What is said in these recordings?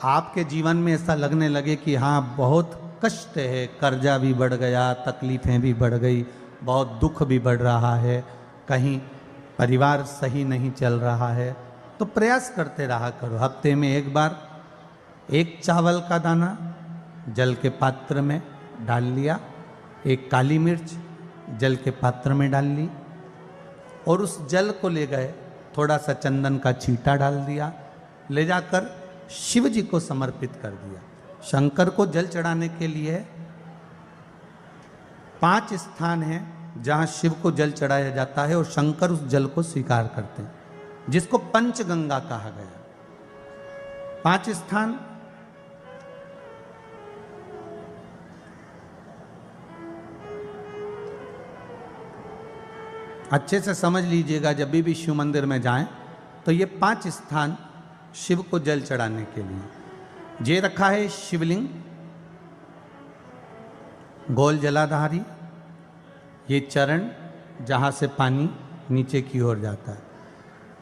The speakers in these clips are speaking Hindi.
आपके जीवन में ऐसा लगने लगे कि हाँ बहुत कष्ट है, कर्जा भी बढ़ गया, तकलीफ़ें भी बढ़ गई, बहुत दुख भी बढ़ रहा है, कहीं परिवार सही नहीं चल रहा है, तो प्रयास करते रहा करो। हफ्ते में एक बार एक चावल का दाना जल के पात्र में डाल लिया, एक काली मिर्च जल के पात्र में डाल ली और उस जल को ले गए, थोड़ा सा चंदन का छींटा डाल दिया, ले जाकर शिव जी को समर्पित कर दिया। शंकर को जल चढ़ाने के लिए 5 स्थान हैं जहां शिव को जल चढ़ाया जाता है और शंकर उस जल को स्वीकार करते हैं, जिसको पंचगंगा कहा गया। 5 स्थान अच्छे से समझ लीजिएगा, जब भी शिव मंदिर में जाएं तो ये 5 स्थान शिव को जल चढ़ाने के लिए ये रखा है। शिवलिंग, गोल जलाधारी, ये चरण जहाँ से पानी नीचे की ओर जाता है।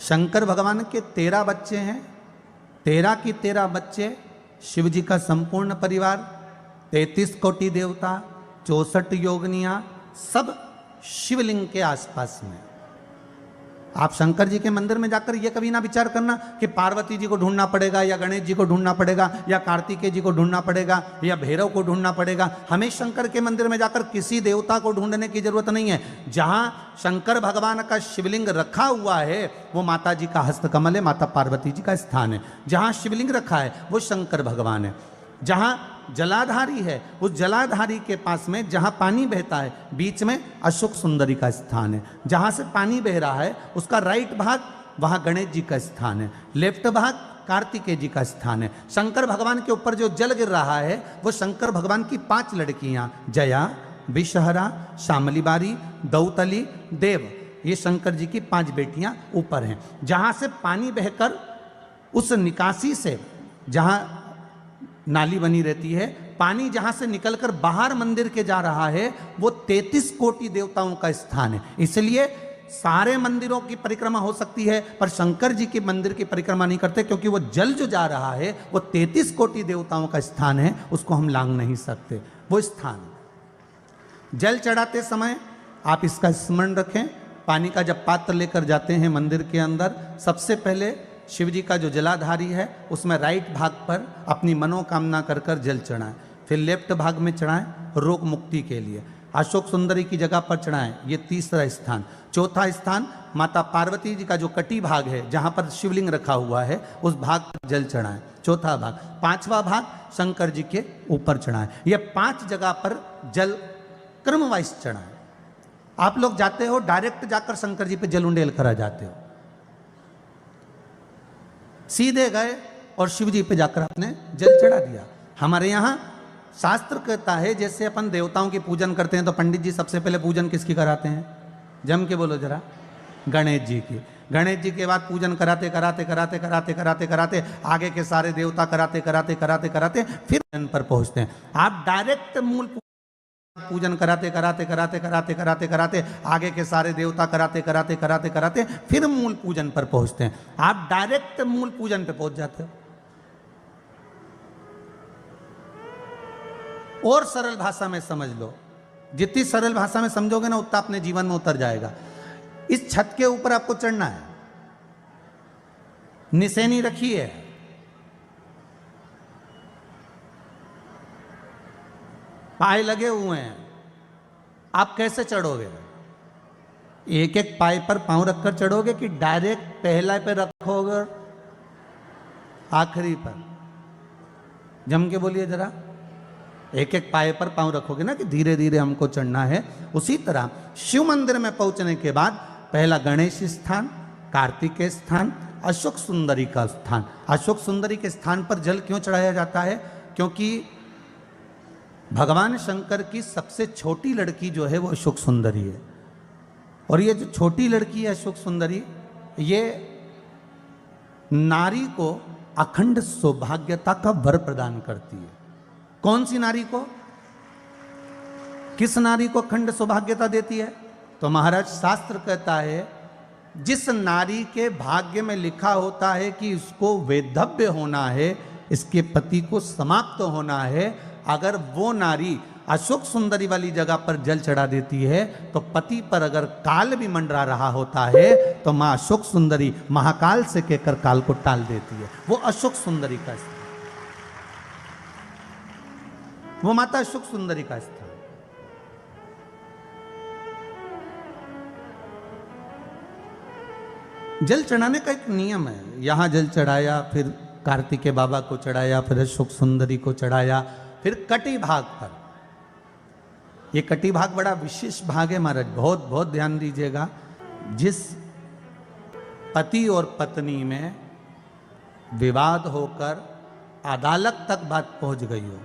शंकर भगवान के 13 बच्चे हैं, 13 की 13 बच्चे, शिव जी का संपूर्ण परिवार, 33 कोटि देवता, 64 योगनियाँ, सब शिवलिंग के आसपास में। आप शंकर जी के मंदिर में जाकर ये कभी ना विचार करना कि पार्वती जी को ढूंढना पड़ेगा या गणेश जी को ढूंढना पड़ेगा या कार्तिकेय जी को ढूंढना पड़ेगा या भैरव को ढूंढना पड़ेगा। हमें शंकर के मंदिर में जाकर किसी देवता को ढूंढने की जरूरत नहीं है। जहां शंकर भगवान का शिवलिंग रखा हुआ है वो माता जी का हस्तकमल है, माता पार्वती जी का स्थान है। जहां शिवलिंग रखा है वो शंकर भगवान है। जहां जलाधारी है उस जलाधारी के पास में जहां पानी बहता है बीच में अशोक सुंदरी का स्थान है। जहां से पानी बह रहा है उसका राइट भाग वहां गणेश जी का स्थान है, लेफ्ट भाग कार्तिकेय जी का स्थान है। शंकर भगवान के ऊपर जो जल गिर रहा है वो शंकर भगवान की 5 लड़कियां, जया, विषहरा, शामली बारी, दौतली, देव, ये शंकर जी की 5 बेटियां ऊपर हैं। जहां से पानी बहकर उस निकासी से, जहां नाली बनी रहती है, पानी जहां से निकलकर बाहर मंदिर के जा रहा है वो 33 कोटि देवताओं का स्थान है। इसलिए सारे मंदिरों की परिक्रमा हो सकती है पर शंकर जी के मंदिर की परिक्रमा नहीं करते, क्योंकि वो जल जो जा रहा है वो 33 कोटि देवताओं का स्थान है, उसको हम लांघ नहीं सकते। वो स्थान जल चढ़ाते समय आप इसका स्मरण रखें। पानी का जब पात्र लेकर जाते हैं मंदिर के अंदर, सबसे पहले शिव जी का जो जलाधारी है उसमें राइट भाग पर अपनी मनोकामना कर कर जल चढ़ाएं, फिर लेफ्ट भाग में चढ़ाएं रोग मुक्ति के लिए। अशोक सुंदरी की जगह पर चढ़ाएं, ये 3रा स्थान। 4था स्थान माता पार्वती जी का जो कटी भाग है जहां पर शिवलिंग रखा हुआ है उस भाग पर जल चढ़ाएं, 4था भाग। 5वां भाग शंकर जी के ऊपर चढ़ाएं। ये 5 जगह पर जल क्रम वाइज चढ़ाएं। आप लोग जाते हो डायरेक्ट जाकर शंकर जी पे जल उंडेल करा जाते हो, सीधे गए और शिव जी पे जाकर आपने जल चढ़ा दिया। हमारे यहाँ शास्त्र कहता है जैसे अपन देवताओं की पूजन करते हैं तो पंडित जी सबसे पहले पूजन किसकी कराते हैं? जम के बोलो जरा, गणेश जी की। गणेश जी के बाद पूजन कराते कराते कराते कराते कराते कराते आगे के सारे देवता कराते कराते कराते कराते फिर जन पर पहुंचते हैं। आप डायरेक्ट मूल पूजन कराते कराते कराते कराते कराते कराते आगे के सारे देवता कराते कराते कराते कराते फिर मूल पूजन पर पहुंचते हैं। आप डायरेक्ट मूल पूजन पे पहुंच जाते हो। और सरल भाषा में समझ लो, जितनी सरल भाषा में समझोगे ना उतना अपने जीवन में उतर जाएगा। इस छत के ऊपर आपको चढ़ना है, निशानी रखी है, पाए लगे हुए हैं, आप कैसे चढ़ोगे? एक एक पाए पर पांव रखकर चढ़ोगे कि डायरेक्ट पहला पे रखोगे आखिरी पर? जम के बोलिए जरा, एक एक पाए पर पांव रखोगे ना कि धीरे धीरे हमको चढ़ना है। उसी तरह शिव मंदिर में पहुंचने के बाद पहला गणेश स्थान, कार्तिकेय स्थान, अशोक सुंदरी का स्थान। अशोक सुंदरी के स्थान पर जल क्यों चढ़ाया जाता है? क्योंकि भगवान शंकर की सबसे छोटी लड़की जो है वो अशोक सुंदरी है। और ये जो छोटी लड़की है अशोक सुंदरी, ये नारी को अखंड सौभाग्यता का वर प्रदान करती है। कौन सी नारी को? किस नारी को अखंड सौभाग्यता देती है? तो महाराज शास्त्र कहता है जिस नारी के भाग्य में लिखा होता है कि इसको वैधव्य होना है, इसके पति को समाप्त होना है। अगर वो नारी अशोक सुंदरी वाली जगह पर जल चढ़ा देती है तो पति पर अगर काल भी मंडरा रहा होता है तो मां अशोक सुंदरी महाकाल से कहकर काल को टाल देती है। वो अशोक सुंदरी का स्थान, वो माता अशोक सुंदरी का स्थान। जल चढ़ाने का एक नियम है। यहां जल चढ़ाया, फिर कार्तिकेय बाबा को चढ़ाया, फिर अशोक सुंदरी को चढ़ाया, फिर कटी भाग पर। ये कटी भाग बड़ा विशेष भाग है महाराज, बहुत बहुत ध्यान दीजिएगा। जिस पति और पत्नी में विवाद होकर अदालत तक बात पहुंच गई हो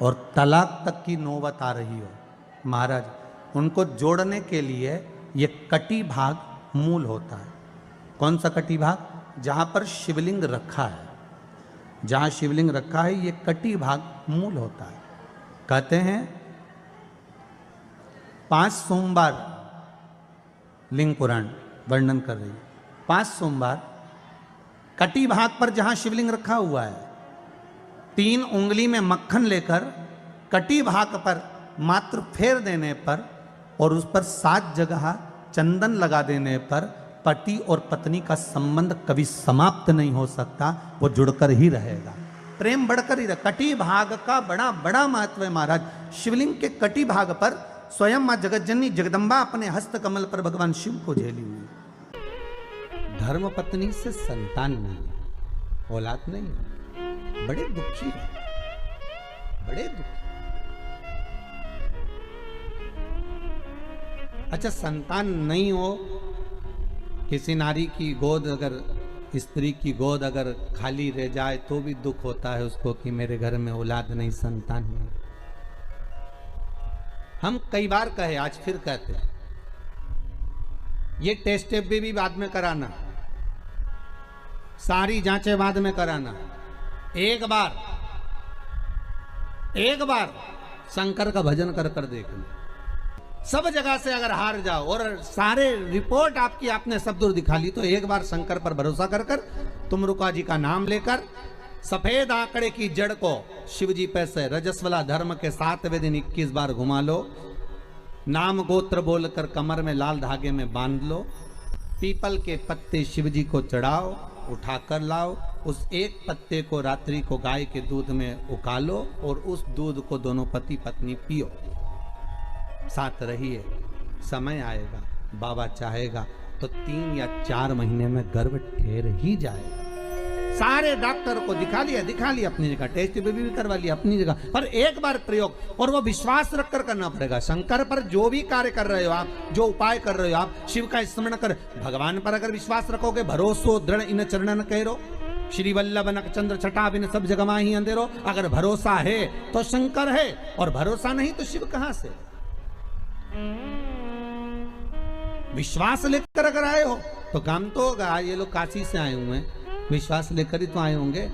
और तलाक तक की नौबत आ रही हो, महाराज उनको जोड़ने के लिए ये कटी भाग मूल होता है। कौन सा कटी भाग? जहां पर शिवलिंग रखा है, जहां शिवलिंग रखा है ये कटी भाग मूल होता है। कहते हैं 5 सोमवार लिंग पुराण वर्णन कर रही है। 5 सोमवार कटी भाग पर जहां शिवलिंग रखा हुआ है, 3 उंगली में मक्खन लेकर कटी भाग पर मात्र फेर देने पर और उस पर 7 जगह चंदन लगा देने पर पति और पत्नी का संबंध कभी समाप्त नहीं हो सकता, वो जुड़कर ही रहेगा, प्रेम बढ़कर ही रहेगा। कटी भाग का बड़ा बड़ा महत्व है महाराज। शिवलिंग के कटी भाग पर स्वयं मां जगतजननी जगदम्बा अपने हस्त कमल पर भगवान शिव को झेली हुई। धर्म पत्नी से संतान नहीं, औलाद नहीं, बड़े दुखी है, बड़े दुखी। अच्छा, संतान नहीं हो, किसी नारी की गोद अगर, स्त्री की गोद अगर खाली रह जाए तो भी दुख होता है उसको कि मेरे घर में औलाद नहीं, संतान नहीं। हम कई बार कहे, आज फिर कहते हैं, ये टेस्ट भी बाद में कराना, सारी जांचें बाद में कराना। एक बार शंकर का भजन कर कर देख लो। सब जगह से अगर हार जाओ और सारे रिपोर्ट आपकी आपने सब दूर दिखा ली तो एक बार शंकर पर भरोसा कर कर तुम रुका जी का नाम लेकर सफेद आंकड़े की जड़ को शिवजी पे से रजस्वला धर्म के 7वें दिन 21 बार घुमा लो। नाम गोत्र बोलकर कमर में लाल धागे में बांध लो। पीपल के पत्ते शिवजी को चढ़ाओ, उठाकर लाओ। उस एक पत्ते को रात्रि को गाय के दूध में उकालो और उस दूध को दोनों पति पत्नी पियो। साथ रहिए, समय आएगा, बाबा चाहेगा तो 3 या 4 महीने में गर्भ ठहर ही जाएगा। सारे डॉक्टर को दिखा लिया अपनी जगह, टेस्ट भी करवा लिया अपनी जगह, पर एक बार प्रयोग और वो विश्वास रखकर करना पड़ेगा। शंकर पर जो भी कार्य कर रहे हो आप, जो उपाय कर रहे हो आप, शिव का स्मरण कर, भगवान पर अगर विश्वास रखोगे, भरोसो दृढ़ इन चरणन कहो, श्री वल्लभ नक चंद्र छटा बिन सब जगह ही अंधेरो। अगर भरोसा है तो शंकर है और भरोसा नहीं तो शिव कहां से। विश्वास लेकर अगर आए हो तो काम तो होगा। ये लोग काशी से आए हुए हैं, विश्वास लेकर ही तो आए होंगे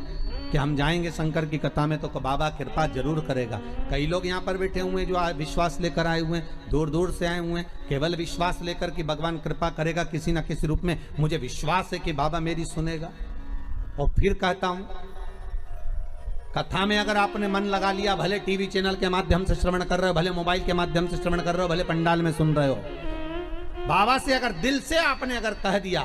कि हम जाएंगे शंकर की कथा में तो बाबा कृपा जरूर करेगा। कई लोग यहाँ पर बैठे हुए हैं जो विश्वास लेकर आए हुए हैं, दूर दूर से आए हुए हैं, केवल विश्वास लेकर कि भगवान कृपा करेगा किसी ना किसी रूप में, मुझे विश्वास है कि बाबा मेरी सुनेगा। और फिर कहता हूं, कथा में अगर आपने मन लगा लिया, भले टीवी चैनल के माध्यम से श्रवण कर रहे हो, भले मोबाइल के माध्यम से श्रवण कर रहे हो, भले पंडाल में सुन रहे हो, बाबा से अगर दिल से आपने अगर कह दिया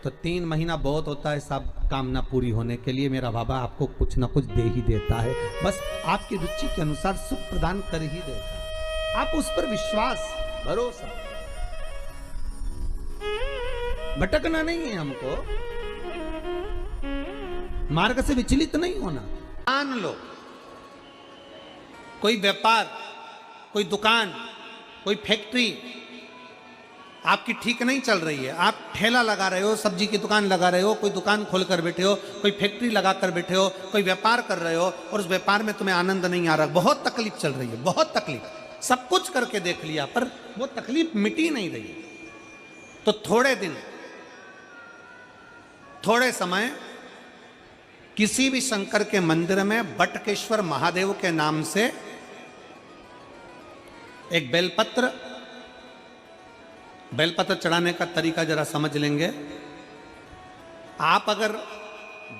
तो 3 महीना बहुत होता है सब कामना पूरी होने के लिए। मेरा बाबा आपको कुछ ना कुछ दे ही देता है, बस आपकी रुचि के अनुसार सुख प्रदान कर ही देता है। आप उस पर विश्वास, भरोसा, भटकना नहीं है हमको, मार्ग से विचलित नहीं होना। मान लो कोई व्यापार, कोई दुकान, कोई फैक्ट्री आपकी ठीक नहीं चल रही है, आप ठेला लगा रहे हो, सब्जी की दुकान लगा रहे हो, कोई दुकान खोल कर बैठे हो, कोई फैक्ट्री लगा कर बैठे हो, कोई व्यापार कर रहे हो और उस व्यापार में तुम्हें आनंद नहीं आ रहा, बहुत तकलीफ चल रही है, बहुत तकलीफ, सब कुछ करके देख लिया पर वो तकलीफ मिटी नहीं रही। तो थोड़े दिन, थोड़े समय किसी भी शंकर के मंदिर में बटकेश्वर महादेव के नाम से एक बेलपत्र चढ़ाने का तरीका जरा समझ लेंगे। आप अगर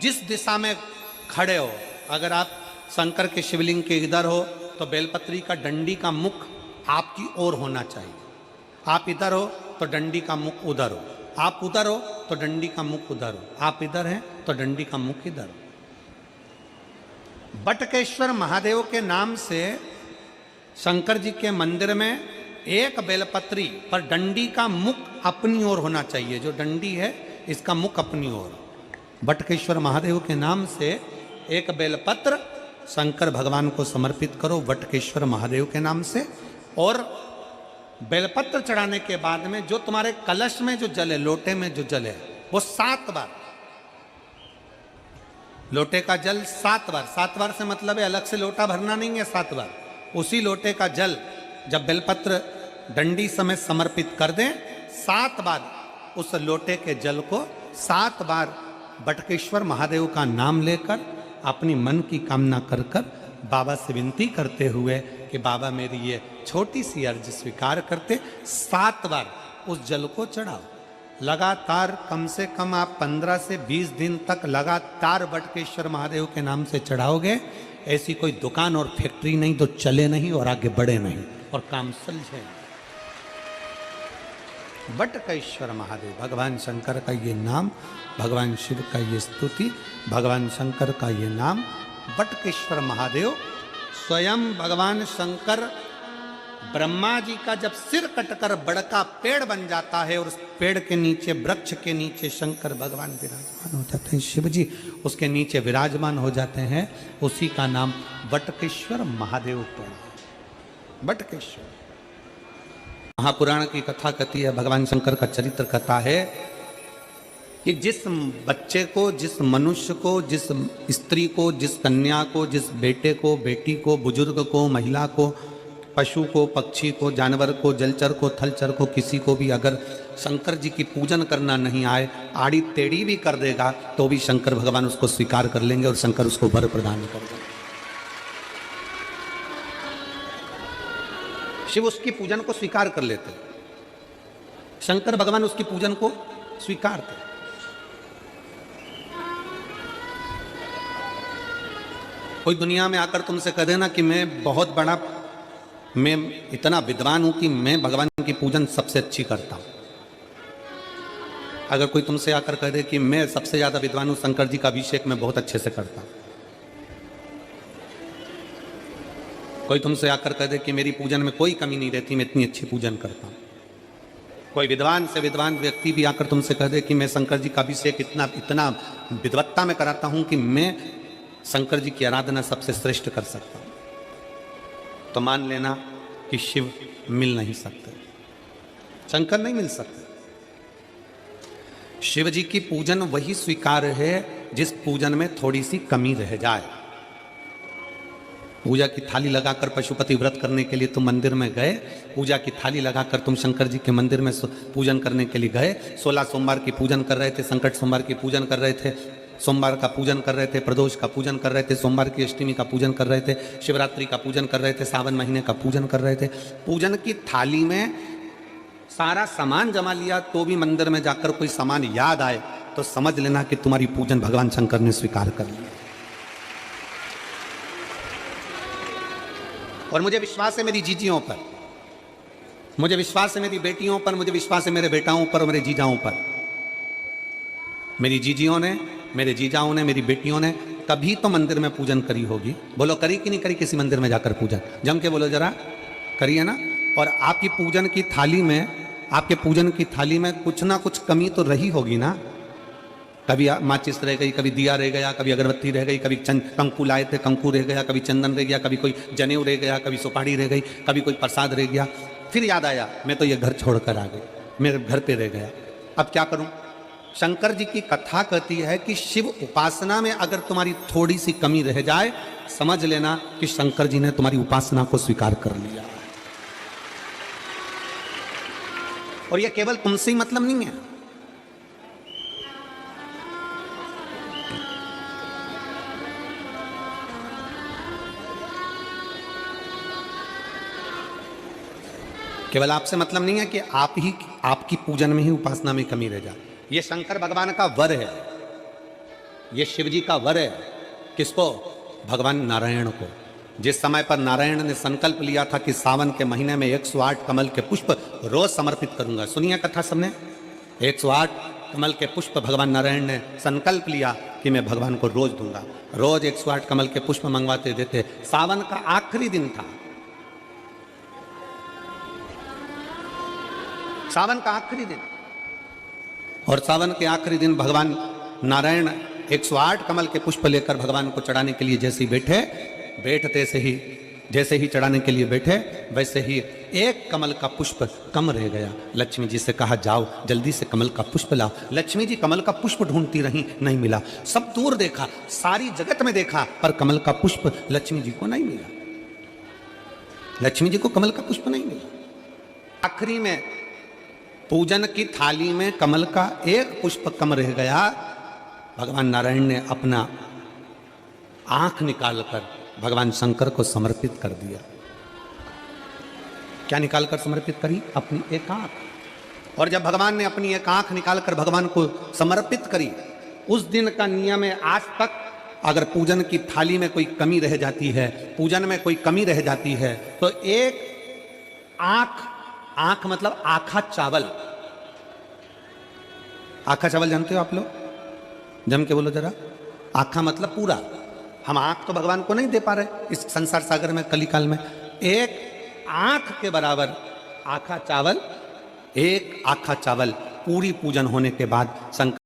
जिस दिशा में खड़े हो, अगर आप शंकर के शिवलिंग के इधर हो तो बेलपत्री का डंडी का मुख आपकी ओर होना चाहिए। आप इधर हो तो डंडी का मुख उधर हो, आप उधर हो तो डंडी का मुख उधर हो, आप इधर हैं तो डंडी का मुख इधर हो। बटकेश्वर महादेव के नाम से शंकर जी के मंदिर में एक बेलपत्री पर डंडी का मुख अपनी ओर होना चाहिए। जो डंडी है इसका मुख अपनी ओर। बटकेश्वर महादेव के नाम से एक बेलपत्र शंकर भगवान को समर्पित करो बटकेश्वर महादेव के नाम से। और बेलपत्र चढ़ाने के बाद में जो तुम्हारे कलश में जो जल है, लोटे में जो जल है, वो 7 बार, लोटे का जल 7 बार, 7 बार से मतलब है अलग से लोटा भरना नहीं है, 7 बार उसी लोटे का जल जब बेलपत्र डंडी समेत समर्पित कर दें, 7 बार उस लोटे के जल को 7 बार बटकेश्वर महादेव का नाम लेकर अपनी मन की कामना कर कर बाबा से विनती करते हुए कि बाबा मेरी ये छोटी सी अर्ज स्वीकार करते, 7 बार उस जल को चढ़ाओ। लगातार कम से कम आप 15 से 20 दिन तक लगातार बटकेश्वर महादेव के नाम से चढ़ाओगे। ऐसी कोई दुकान और फैक्ट्री नहीं तो चले नहीं और आगे बढ़े नहीं और काम सुलझे। बटकेश्वर महादेव, भगवान शंकर का ये नाम, भगवान शिव का ये स्तुति, भगवान शंकर का ये नाम बटकेश्वर महादेव। स्वयं भगवान शंकर ब्रह्मा जी का जब सिर कटकर बड़का पेड़ बन जाता है और उस पेड़ के नीचे, वृक्ष के नीचे शंकर भगवान विराजमान हो जाते हैं, शिव जी उसके नीचे विराजमान हो जाते हैं, उसी का नाम बटकेश्वर महादेव पड़ा। बटकेश्वर महापुराण की कथा कहती है, भगवान शंकर का चरित्र कथा है कि जिस बच्चे को, जिस मनुष्य को, जिस स्त्री को, जिस कन्या को, जिस बेटे को, बेटी को, बुजुर्ग को, महिला को, पशु को, पक्षी को, जानवर को, जलचर को, थलचर को, किसी को भी अगर शंकर जी की पूजन करना नहीं आए, आड़ी टेढ़ी भी कर देगा तो भी शंकर भगवान उसको स्वीकार कर लेंगे और शंकर उसको वर प्रदान कर देंगे। शिव उसकी पूजन को स्वीकार कर लेते, शंकर भगवान उसकी पूजन को स्वीकारते। कोई दुनिया में आकर तुमसे कह देना कि मैं बहुत बड़ा, मैं इतना विद्वान हूं कि मैं भगवान की पूजन सबसे अच्छी करता हूं। अगर कोई तुमसे आकर कह दे कि मैं सबसे ज्यादा विद्वान हूं, शंकर जी का अभिषेक मैं बहुत अच्छे से करता हूं। कोई तुमसे आकर कह दे कि मेरी पूजन में कोई कमी नहीं रहती, मैं इतनी अच्छी पूजन करता हूं। कोई विद्वान से विद्वान व्यक्ति भी आकर तुमसे कह दे कि मैं शंकर जी का अभिषेक इतना विद्वत्ता में कराता हूं कि मैं शंकर जी की आराधना सबसे श्रेष्ठ कर सकता हूं, तो मान लेना कि शिव मिल नहीं सकते, शंकर नहीं मिल सकते। शिव जी की पूजन वही स्वीकार है जिस पूजन में थोड़ी सी कमी रह जाए। पूजा की थाली लगाकर पशुपति व्रत करने के लिए तुम मंदिर में गए, पूजा की थाली लगाकर तुम शंकर जी के मंदिर में पूजन करने के लिए गए, 16 सोमवार की पूजन कर रहे थे, संकट सोमवार की पूजन कर रहे थे, सोमवार का पूजन कर रहे थे, प्रदोष का पूजन कर रहे थे, सोमवार की अष्टमी का पूजन कर रहे थे, शिवरात्रि का पूजन कर रहे थे, सावन महीने का पूजन कर रहे थे। पूजन की थाली में सारा सामान जमा लिया तो भी मंदिर में जाकर कोई सामान याद आए तो समझ लेना कि तुम्हारी पूजन भगवान शंकर ने स्वीकार कर लिया। और मुझे विश्वास है मेरी जीजियों पर, मुझे विश्वास है मेरी बेटियों पर, मुझे विश्वास है मेरे बेटाओं पर और मेरे जीजाओं पर। मेरी जीजियों ने, मेरे जीजाओं ने, मेरी बेटियों ने तभी तो मंदिर में पूजन करी होगी। बोलो करी कि नहीं करी किसी मंदिर में जाकर पूजन? जम के बोलो जरा, करी है ना? और आपकी पूजन की थाली में, आपके पूजन की थाली में कुछ ना कुछ कमी तो रही होगी ना। कभी माचिस रह गई, कभी दिया रह गया, कभी अगरबत्ती रह गई, कभी कंकु लाए थे कंकु रह गया, कभी चंदन रह गया, कभी कोई जनेऊ रह गया, कभी सुपारी रह गई, कभी कोई प्रसाद रह गया। फिर याद आया मैं तो ये घर छोड़कर आ गई, मेरे घर पे रह गया, अब क्या करूं? शंकर जी की कथा कहती है कि शिव उपासना में अगर तुम्हारी थोड़ी सी कमी रह जाए, समझ लेना कि शंकर जी ने तुम्हारी उपासना को स्वीकार कर लिया। और यह केवल तुमसे ही मतलब नहीं है, केवल आपसे मतलब नहीं है कि आपकी पूजन में ही, उपासना में कमी रह जाए। ये शंकर भगवान का वर है, ये शिव जी का वर है किसको? भगवान नारायण को। जिस समय पर नारायण ने संकल्प लिया था कि सावन के महीने में 108 कमल के पुष्प रोज समर्पित करूंगा, सुनिए कथा सबने। 108 कमल के पुष्प भगवान नारायण ने संकल्प लिया कि मैं भगवान को रोज दूंगा। रोज 108 कमल के पुष्प मंगवाते देते। सावन का आखिरी दिन था, सावन का आखिरी दिन, और सावन के आखिरी दिन भगवान नारायण 108 कमल के पुष्प लेकर भगवान को चढ़ाने के लिए जैसे ही बैठे, बैठते से ही जैसे ही चढ़ाने के लिए बैठे वैसे ही एक कमल का पुष्प कम रह गया। लक्ष्मी जी से कहा जाओ जल्दी से कमल का पुष्प लाओ। लक्ष्मी जी कमल का पुष्प ढूंढती रही, नहीं मिला। सब दूर देखा, सारी जगत में देखा, पर कमल का पुष्प लक्ष्मी जी को नहीं मिला। लक्ष्मी जी को कमल का पुष्प नहीं मिला। आखिरी में पूजन की थाली में कमल का एक पुष्प कम रह गया। भगवान नारायण ने अपना आंख निकालकर भगवान शंकर को समर्पित कर दिया। क्या निकालकर समर्पित करी? अपनी एक आंख। और जब भगवान ने अपनी एक आंख निकालकर भगवान को समर्पित करी, उस दिन का नियम है आज तक, अगर पूजन की थाली में कोई कमी रह जाती है, पूजन में कोई कमी रह जाती है, तो एक आंख, आंख मतलब आखा चावल, आखा चावल जानते हो आप लोग? जम के बोलो जरा। आखा मतलब पूरा। हम आंख तो भगवान को नहीं दे पा रहे इस संसार सागर में, कलिकाल में। एक आंख के बराबर आखा चावल, एक आखा चावल पूरी पूजन होने के बाद शंकर